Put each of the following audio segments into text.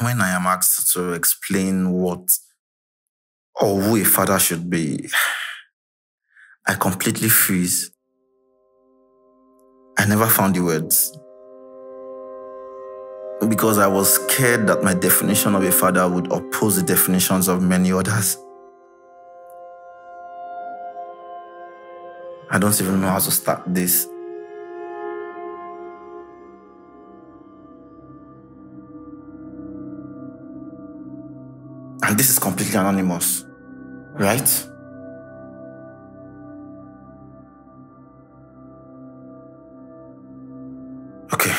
when I am asked to explain what or who a father should be, I completely freeze. I never found the words. Because I was scared that my definition of a father would oppose the definitions of many others. I don't even know how to start this. And this is completely anonymous, right? Okay.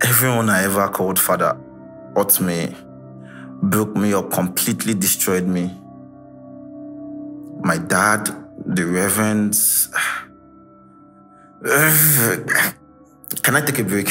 Everyone I ever called father hurt me, broke me, or completely destroyed me. My dad, the reverends. Can I take a break?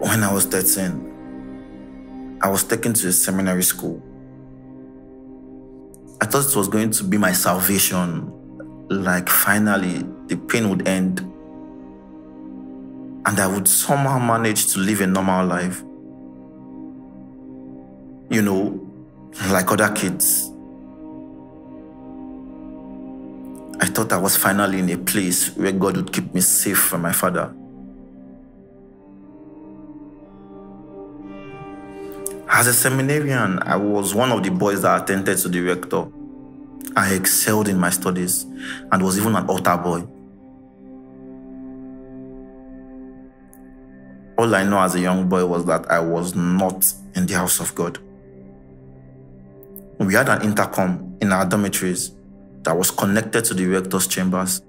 When I was 13, I was taken to a seminary school. I thought it was going to be my salvation, like finally the pain would end and I would somehow manage to live a normal life. You know, like other kids. I thought I was finally in a place where God would keep me safe from my father. As a seminarian, I was one of the boys that attended to the rector. I excelled in my studies and was even an altar boy. All I know as a young boy was that I was not in the house of God. We had an intercom in our dormitories that was connected to the rector's chambers.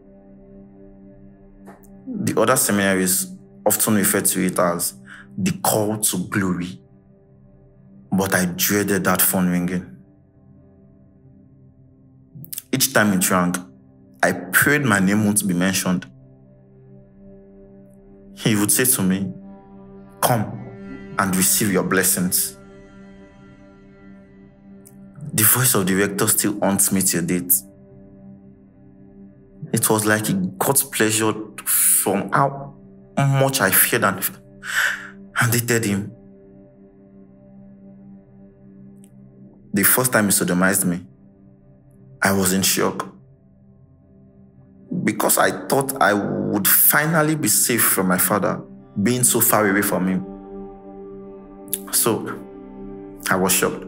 The other seminaries often refer to it as the call to glory. But I dreaded that phone ringing. Each time it rang, I prayed my name won't be mentioned. He would say to me, "Come and receive your blessings." The voice of the rector still haunts me till date. It was like he got pleasure from how much I feared and hated him. The first time he sodomized me, I was in shock. Because I thought I would finally be safe from my father, being so far away from him. So, I was shocked.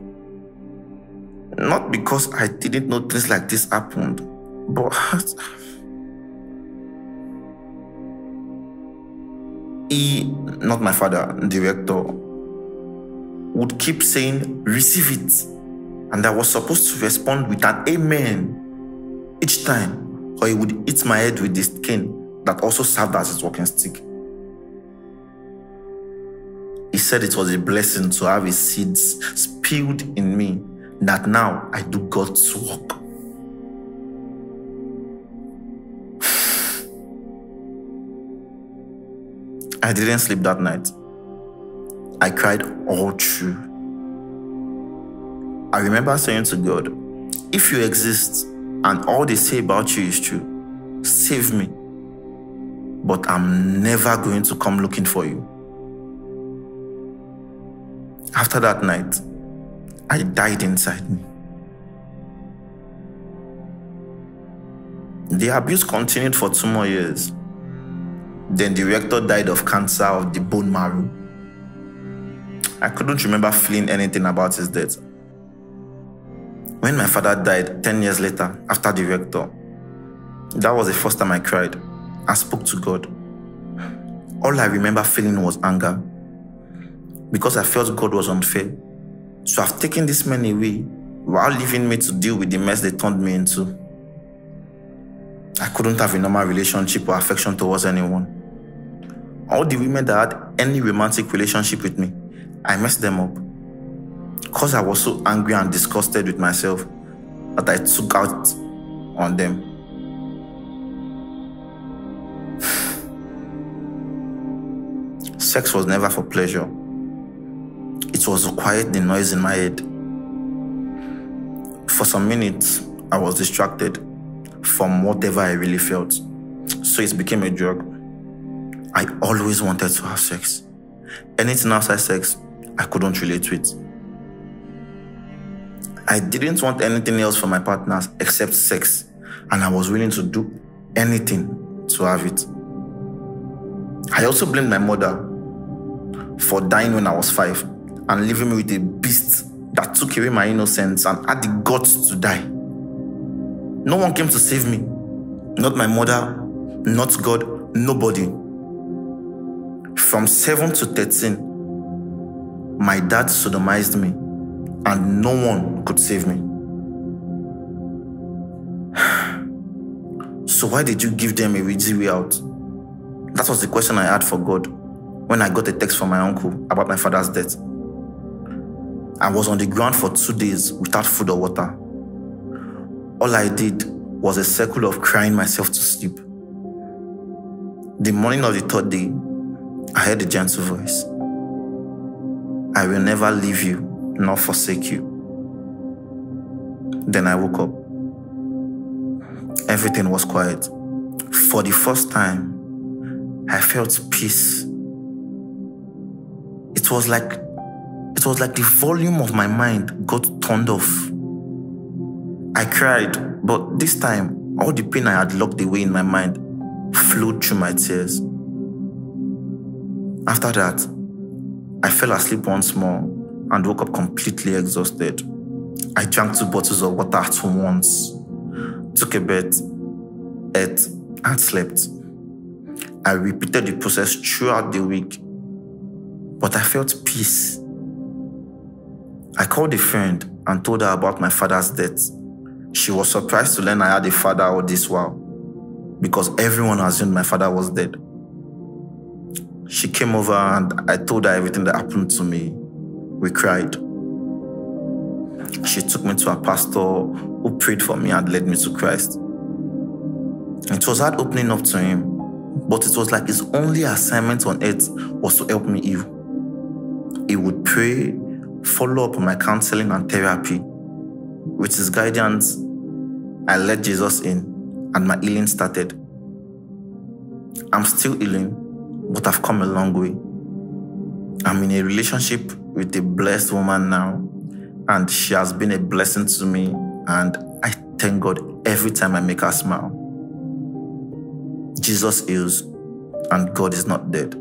Not because I didn't know things like this happened, but he, not my father, the rector, would keep saying, "Receive it." And I was supposed to respond with an amen each time, or he would hit my head with this cane that also served as his walking stick. He said it was a blessing to have his seeds spilled in me, that now I do God's work. I didn't sleep that night. I cried all through. I remember saying to God, "If you exist and all they say about you is true, save me, but I'm never going to come looking for you. After that night, I died inside me. The abuse continued for 2 more years. Then the rector died of cancer of the bone marrow. I couldn't remember feeling anything about his death. When my father died 10 years later, after the rector, that was the first time I cried and spoke to God. All I remember feeling was anger, because I felt God was unfair to have taken this men away while leaving me to deal with the mess they turned me into. I couldn't have a normal relationship or affection towards anyone. All the women that had any romantic relationship with me, I messed them up. Because I was so angry and disgusted with myself that I took out on them. Sex was never for pleasure. It was to quiet the noise in my head. For some minutes, I was distracted from whatever I really felt. So it became a drug. I always wanted to have sex. Anything outside sex, I couldn't relate with. I didn't want anything else from my partners except sex, and I was willing to do anything to have it. I also blamed my mother for dying when I was 5 and leaving me with a beast that took away my innocence and had the guts to die. No one came to save me. Not my mother, not God, nobody. From 7 to 13, my dad sodomized me and no one could save me. So why did you give them a easy way out? That was the question I had for God when I got a text from my uncle about my father's death. I was on the ground for 2 days without food or water. All I did was a circle of crying myself to sleep. The morning of the 3rd day, I heard a gentle voice. I will never leave you nor forsake you. Then I woke up. Everything was quiet. For the first time, I felt peace. It was like the volume of my mind got turned off. I cried, but this time, all the pain I had locked away in my mind flowed through my tears. After that, I fell asleep once more and woke up completely exhausted. I drank 2 bottles of water at once, took a bath, ate, and slept. I repeated the process throughout the week, but I felt peace. I called a friend and told her about my father's death. She was surprised to learn I had a father all this while, because everyone assumed my father was dead. She came over and I told her everything that happened to me. We cried. She took me to a pastor who prayed for me and led me to Christ. It was hard opening up to him, but it was like his only assignment on earth was to help me heal. He would pray, follow up on my counseling and therapy. With his guidance, I let Jesus in and my healing started. I'm still healing, but I've come a long way. I'm in a relationship with a blessed woman now, and she has been a blessing to me, and I thank God every time I make her smile. Jesus heals, and God is not dead.